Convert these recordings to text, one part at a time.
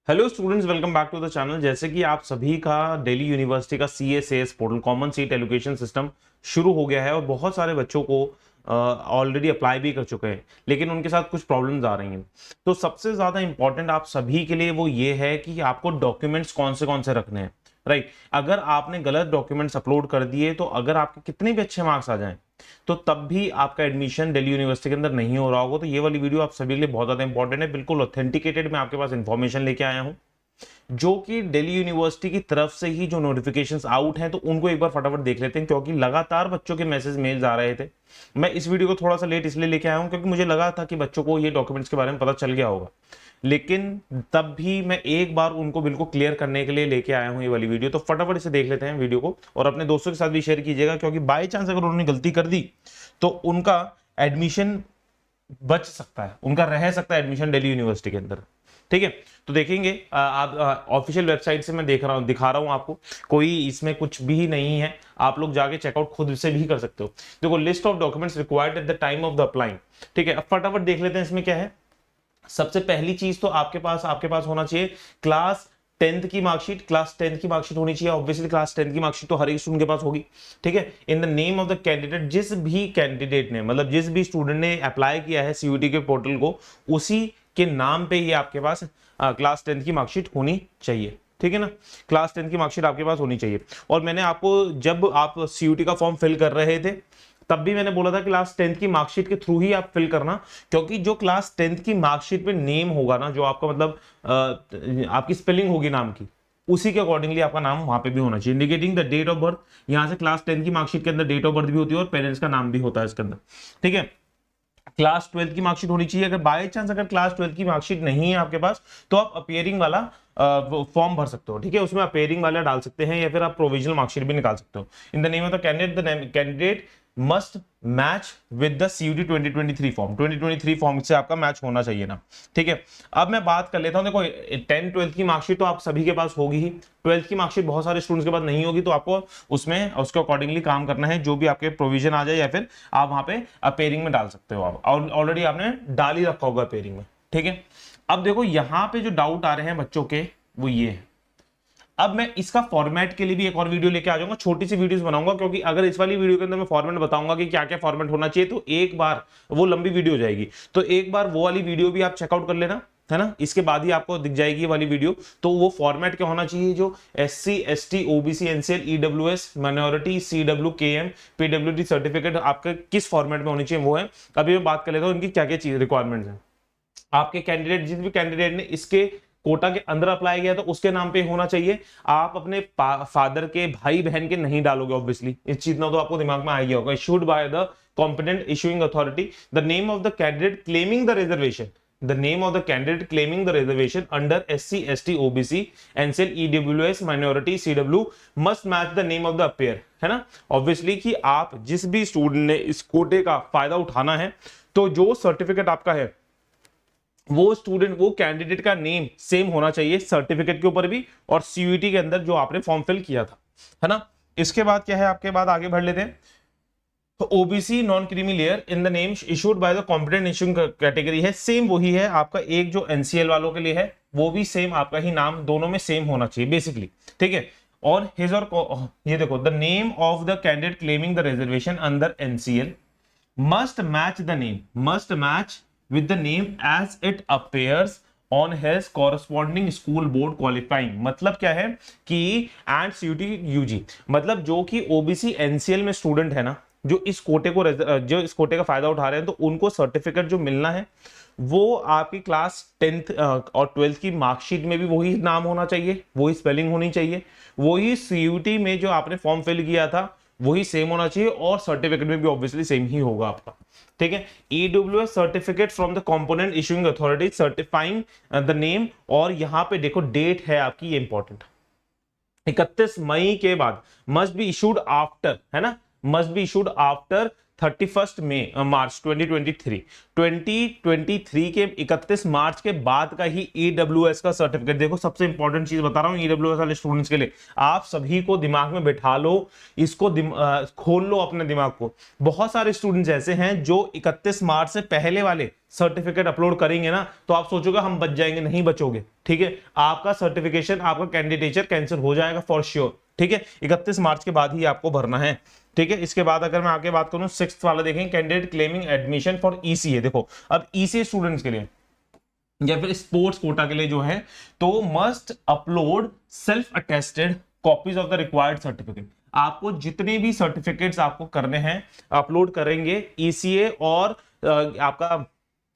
Hello students, welcome back to the channel. जैसे कि आप सभी का दिल्ली यूनिवर्सिटी का CSAS portal common seat allocation system शुरू हो गया है और बहुत सारे बच्चों को ऑलरेडी अप्लाई भी कर चुके हैं, लेकिन उनके साथ कुछ प्रॉब्लम्स आ रही हैं। तो सबसे ज़्यादा इंपॉर्टेंट आप सभी के लिए वो ये है कि आपको डॉक्यूमेंट्स कौन से रखने हैं। राइट, अगर आपने गलत डॉक्यूमेंट्स अपलोड कर दिए तो अगर आपके कितने भी अच्छे मार्क्स आ जाएं तो तब भी आपका एडमिशन दिल्ली यूनिवर्सिटी के अंदर नहीं हो रहा होगा। तो ये वाली वीडियो आप सभी के लिए बहुत ज़्यादा इंपॉर्टेंट है। बिल्कुल ऑथेंटिकेटेड मैं आपके पास इंफॉर्मेशन लेके आया हूँ, जो कि दिल्ली यूनिवर्सिटी की तरफ से ही जो नोटिफिकेशंस आउट हैं, तो उनको एक बार फटाफट देख लेते हैं, क्योंकि लगातार बच्चों के मैसेज मेल्स आ रहे थे। मैं इस वीडियो को थोड़ा सा लेट इसलिए लेके आया हूं क्योंकि मुझे लगा था कि बच्चों को ये डॉक्यूमेंट्स के बारे में पता चल गया होगा, लेकिन तब भी मैं एक बार उनको बिल्कुल क्लियर करने के लिए लेके आया हूं ये वाली वीडियो। तो फटाफट इसे देख लेते हैं वीडियो को, और अपने दोस्तों के साथ भी शेयर कीजिएगा, क्योंकि बाई चांस अगर उन्होंने गलती कर दी तो उनका एडमिशन बच सकता है, उनका रह सकता है एडमिशन दिल्ली यूनिवर्सिटी के अंदर। ठीक है, तो देखेंगे आप ऑफिशियल वेबसाइट से मैं दिखा रहा हूं आपको, कोई इसमें कुछ भी नहीं है, आप लोग जाके चेकआउट खुद से भी कर सकते हो। देखो, list of documents required at the time of the applying. ठीक है, अब फटाफट देख लेते हैं इसमें क्या है। सबसे पहली चीज तो आपके पास होना चाहिए क्लास 10th की मार्कशीट। क्लास 10th की मार्कशीट होनी चाहिए। ऑब्वियसली क्लास 10th की मार्कशीट तो हर एक स्टूडेंट के पास होगी। ठीक है, in the name of the candidate, जिस भी कैंडिडेट ने, मतलब जिस भी स्टूडेंट ने अप्लाई किया है CUET के पोर्टल को, उसी के नाम पे ही आपके पास क्लास 10th की मार्कशीट होनी चाहिए। ठीक है ना, क्लास 10th की मार्कशीट आपके पास होनी चाहिए। और मैंने आपको, जब आप CUET का फॉर्म फिल कर रहे थे, तब भी मैंने बोला था क्लास 10th की मार्कशीट के थ्रू ही आप फिल करना, क्योंकि जो क्लास 10th की मार्कशीट पे नेम होगा ना, जो आपका मतलब आपकी स्पेलिंग होगी नाम की, उसी के अकॉर्डिंगली आपका नाम वहां पे भी होना चाहिए। Indicating the date of birth, यहां से क्लास 10th की मार्कशीट के अंदर डेट ऑफ बर्थ भी होती है और पेरेंट्स का नाम भी होता है इसके अंदर। ठीक है, क्लास 12th की मार्कशीट होनी चाहिए। अगर बाय चांस अगर क्लास 12th की मार्कशीट नहीं है आपके पास, तो आप अपियरिंग वाला फॉर्म भर सकते हो। ठीक है, उसमें अपियरिंग वाला डाल सकते हैं, या फिर आप प्रोविजनल मार्कशीट भी निकाल सकते हो। In the name of the candidate must match with the CUET 2023 form. 2023 form से आपका मैच होना चाहिए ना। ठीक है, अब मैं बात कर लेता हूं। देखो, 10 12th की मार्कशीट तो आप सभी के पास होगी ही। 12th की मार्कशीट बहुत सारे स्टूडेंट्स के पास नहीं होगी, तो आपको उसमें उसके अकॉर्डिंगली काम करना है। जो भी आपके प्रोविजन आ जाए, या फिर आप वहां पे अपेयरिंग में डाल सकते हो। आप ऑलरेडी आपने डाल ही रखा होगा अपेयरिंग में। ठीक है, अब देखो यहां पे जो डाउट आ रहे हैं बच्चों के, वो ये है। अब मैं इसका फॉर्मेट के लिए भी एक और वीडियो लेके आ जाऊंगा, छोटी सी वीडियोस बनाऊंगा, क्योंकि अगर इस वाली वीडियो के अंदर मैं फॉर्मेट बताऊंगा कि क्या क्या फॉर्मेट होना चाहिए, तो एक बार वो लंबी वीडियो हो जाएगी। तो एक बार वो वाली वीडियो भी आप चेकआउट कर लेना, है ना। इसके बाद ही आपको दिख जाएगी ये वाली वीडियो। तो वो फॉर्मेट क्या होना चाहिए, जो SC ST OBC NCL EWS minority CW KM PWD certificate आपके किस फॉर्मेट में होनी चाहिए, वो है। अभी मैं बात कर लेता हूँ इनकी क्या क्या चीज रिक्वायरमेंट्स है। आपके कैंडिडेट, जिस भी कैंडिडेट ने इसके कोटा के अंदर अप्लाई किया तो उसके नाम पे होना चाहिए। आप अपने फादर के, भाई बहन के नहीं डालोगे, ऑब्वियसली इस चीज ना तो आपको दिमाग में आ गया होगा। Issued by the competent issuing authority, the name of the candidate claiming the reservation, the name of the candidate claiming the reservation under SC ST OBC NCL EWS minority CW must match the name of the appear, है ना। Obviously कि आप जिस भी student ने इस कोटे का फायदा उठाना है, तो जो सर्टिफिकेट आपका है, वो स्टूडेंट, वो कैंडिडेट का नेम सेम होना चाहिए सर्टिफिकेट के ऊपर भी और CUET के अंदर जो आपने फॉर्म फिल किया था, है ना। इसके बाद क्या है, आपके बाद आगे बढ़ लेते हैं। तो OBC non creamy layer in the name issued by the competent issuing category है, सेम वही है आपका। एक जो NCL वालों के लिए है, वो भी सेम आपका ही नाम दोनों में सेम होना चाहिए बेसिकली। ठीक है, और हिज और ये देखो, the name of the candidate claiming the reservation under NCL must match the name, must match with the name as it appears on his corresponding school board qualifying। मतलब क्या है कि and CUET UG, मतलब जो कि OBC NCL में student है ना, जो इस कोटे को, जो इस कोटे का फायदा उठा रहे हैं, तो उनको सर्टिफिकेट जो मिलना है, वो आपकी क्लास 10th और 12th की मार्कशीट में भी वही नाम होना चाहिए, वही स्पेलिंग होनी चाहिए, वही CUET में जो आपने फॉर्म फिल किया था वही सेम होना चाहिए, और सर्टिफिकेट में भी ऑब्वियसली सेम ही होगा आपका। ठीक है, EWS certificate from the component issuing authority certifying the name, और यहां पे देखो डेट है आपकी, ये इंपॉर्टेंट, 31 मई के बाद, मस्ट बी इशूड आफ्टर, है ना, must be issued after March 2023 के 31 मार्च के बाद का ही EWS का सर्टिफिकेट। देखो सबसे इंपॉर्टेंट चीज बता रहा हूं EWS वाले स्टूडेंट्स के लिए, आप सभी को दिमाग में बिठा लो, इसको खोल लो अपने दिमाग को। बहुत सारे स्टूडेंट्स ऐसे हैं जो 31 मार्च से पहले वाले सर्टिफिकेट अपलोड करेंगे ना, तो आप सोचोगे हम बच जाएंगे, नहीं बचोगे। ठीक है, आपका सर्टिफिकेशन, आपका कैंडिडेचर कैंसिल हो जाएगा फॉर श्योर। ठीक है, 31 मार्च के बाद ही आपको भरना है। ठीक है, इसके बाद अगर मैं आगे बात करूं 6th वाला देखें, candidate claiming admission for ECA। देखो अब ECA स्टूडेंट्स के लिए या फिर स्पोर्ट्स कोटा के लिए जो है, तो must upload self attested copies of the required certificate. आपको जितने भी सर्टिफिकेट्स आपको करने हैं अपलोड करेंगे ECA और आपका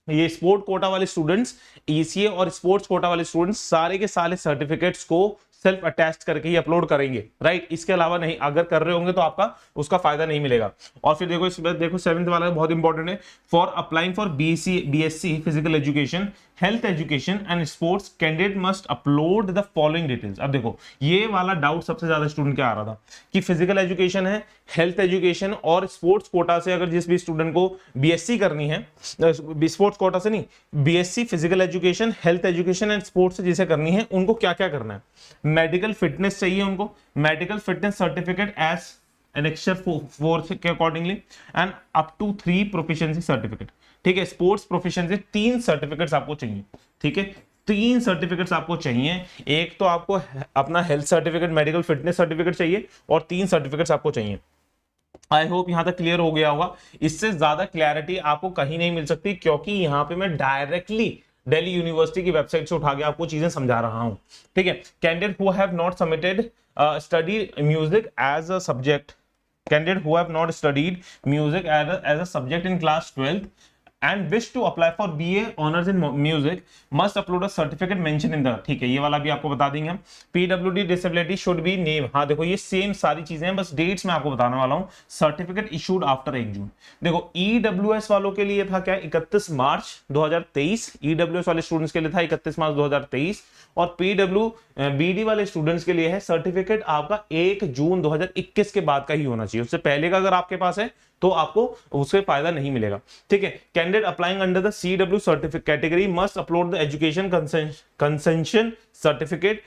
ये स्पोर्ट कोटा वाले स्टूडेंट्स, ECA और स्पोर्ट्स कोटा वाले स्टूडेंट्स सारे के सारे सर्टिफिकेट्स को सेल्फ अटैच करके ही अपलोड करेंगे। राइट, इसके अलावा नहीं, अगर कर रहे होंगे तो आपका उसका फायदा नहीं मिलेगा। और फिर देखो देखो 7th वाला बहुत इंपॉर्टेंट है, for applying for BSc physical education, health education and sports, candidate must upload the following details. अब देखो ये वाला डाउट सबसे ज्यादा स्टूडेंट क्या आ रहा था कि फिजिकल एजुकेशन है, हेल्थ एजुकेशन और स्पोर्ट्स कोटा से अगर जिस भी स्टूडेंट को BSc करनी है, स्पोर्ट्स कोटा से नहीं, BSc physical education, health education and sports से जिसे करनी है, उनको क्या क्या करना है। मेडिकल फिटनेस चाहिए उनको, medical fitness certificate as annexure 4 के accordingly, and up to 3 proficiency certificate. ठीक है, स्पोर्ट्स प्रोफिशिएंसी 3 सर्टिफिकेट्स आपको चाहिए। ठीक है, 3 सर्टिफिकेट्स आपको चाहिए। एक तो आपको अपना health certificate, medical fitness certificate चाहिए और 3 सर्टिफिकेट्स आपको चाहिए। आई होप यहां तक क्लियर हो गया होगा। इससे ज्यादा क्लैरिटी आपको कहीं नहीं मिल सकती, क्योंकि यहां पे मैं डायरेक्टली दिल्ली यूनिवर्सिटी की वेबसाइट से उठा के आपको चीजें समझा रहा हूं। ठीक है, candidate who have not submitted study music as a subject, candidate who have not studied music as a subject in class 12th and wish to apply for BA honors in music must upload a certificate mentioned in the। ठीक है, ये वाला भी आपको बता देंगे हम। PWD disability should be name। हाँ देखो ये सेम सारी चीजें हैं, बस डेट्स मैं आपको बताने वाला हूँ। सर्टिफिकेट इशूड आफ्टर 1 जून। देखो EWS वालों के लिए था क्या 31 मार्च 2023, EWS वाले स्टूडेंट्स के लिए था 31 मार्च 2023, और PWBD वाले स्टूडेंट्स के लिए है सर्टिफिकेट आपका 1 जून 2021 के बाद का ही होना चाहिए। उससे पहले का अगर आपके पास है तो आपको उससे फायदा नहीं मिलेगा। ठीक है, candidate applying under the CW certificate category must upload the education concession certificate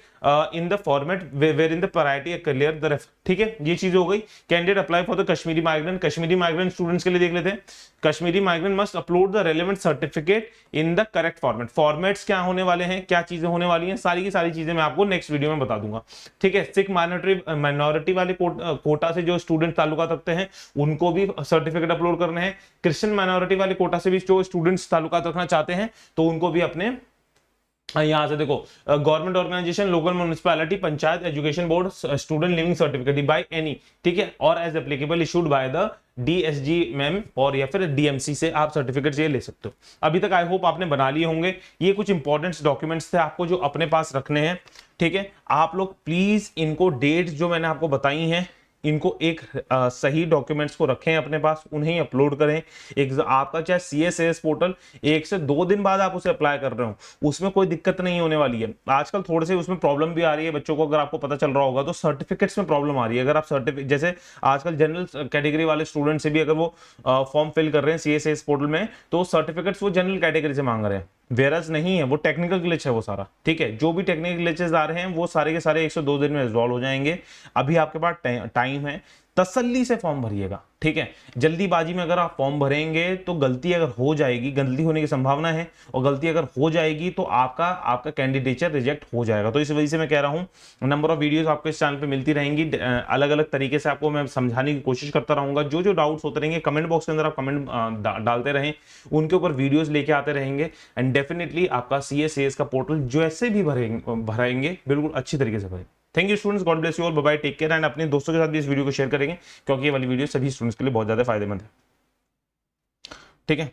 in the format wherein the priority clear the ref. ठीक है, ये चीज हो गई। Candidate apply for the Kashmiri migrant students के लिए देख लेते हैं। Kashmiri migrant must upload the relevant certificate in the correct format. Formats क्या होने वाले हैं, क्या चीजें होने वाली हैं, सारी की सारी चीजें मैं आपको नेक्स्ट वीडियो में बता दूंगा। ठीक है, सिख माइनॉरिटी वाले कोटा से जो स्टूडेंट ताल्लुकात रखते हैं उनको भी सर्टिफिकेट अपलोड करने हैं। क्रिश्चियन माइनॉरिटी वाले कोटा से भी जो स्टूडेंट्स ताल्लुकात रखना चाहते हैं तो उनको भी अपने यहां से देखो government organisation, local municipality, panchayat, education board, student living certificate by any. ठीक है, और as applicable issued by the DSGM और या फिर DMC से आप सर्टिफिकेट ये ले सकते हो। अभी तक आई होप आपने बना लिए होंगे। ये कुछ इंपॉर्टेंट डॉक्यूमेंट्स थे आपको जो अपने पास रखने हैं। ठीक है, आप लोग प्लीज इनको डेट्स जो मैंने आपको बताई हैं इनको एक सही डॉक्यूमेंट्स को रखें अपने पास, उन्हें अपलोड करें। एक आपका चाहे CSAS पोर्टल 1 से 2 दिन बाद आप उसे अप्लाई कर रहे हो, उसमें कोई दिक्कत नहीं होने वाली है। आजकल थोड़े से उसमें प्रॉब्लम भी आ रही है बच्चों को, अगर आपको पता चल रहा होगा तो सर्टिफिकेट्स में प्रॉब्लम आ रही है। अगर आप सर्टिफिकेट जैसे आजकल जनरल कैटेगरी वाले स्टूडेंट से भी अगर वो फॉर्म फिल कर रहे हैं CSAS पोर्टल में, तो सर्टिफिकेट्स वो जनरल कैटेगरी से मांग रहे हैं, वेरस नहीं है, वो टेक्निकल ग्लिच है वो सारा। ठीक है, जो भी टेक्निकल ग्लिचेस आ रहे हैं वो सारे के सारे 1 से 2 दिन में रिजॉल्व हो जाएंगे। अभी आपके पास टाइम है, तसल्ली से फॉर्म भरिएगा। ठीक है, जल्दीबाजी में अगर आप फॉर्म भरेंगे तो गलती अगर हो जाएगी, गलती होने की संभावना है, और गलती अगर हो जाएगी तो आपका कैंडिडेचर रिजेक्ट हो जाएगा। तो इस वजह से मैं कह रहा हूं नंबर ऑफ वीडियोस आपको इस चैनल पे मिलती रहेंगी, अलग अलग तरीके से आपको मैं समझाने की कोशिश करता रहूंगा। जो जो डाउट्स होते रहेंगे कमेंट बॉक्स के अंदर आप कमेंट डालते रहें, उनके ऊपर वीडियोज लेके आते रहेंगे, एंड डेफिनेटली आपका CSAS का पोर्टल जैसे भी भरेंगे बिल्कुल अच्छी तरीके से भरें। Thank you students, god bless you all, bye bye, take care, and अपने दोस्तों के साथ भी इस वीडियो को शेयर करेंगे क्योंकि ये वाली वीडियो सभी स्टूडेंट्स के लिए बहुत ज्यादा फायदेमंद है। ठीक है।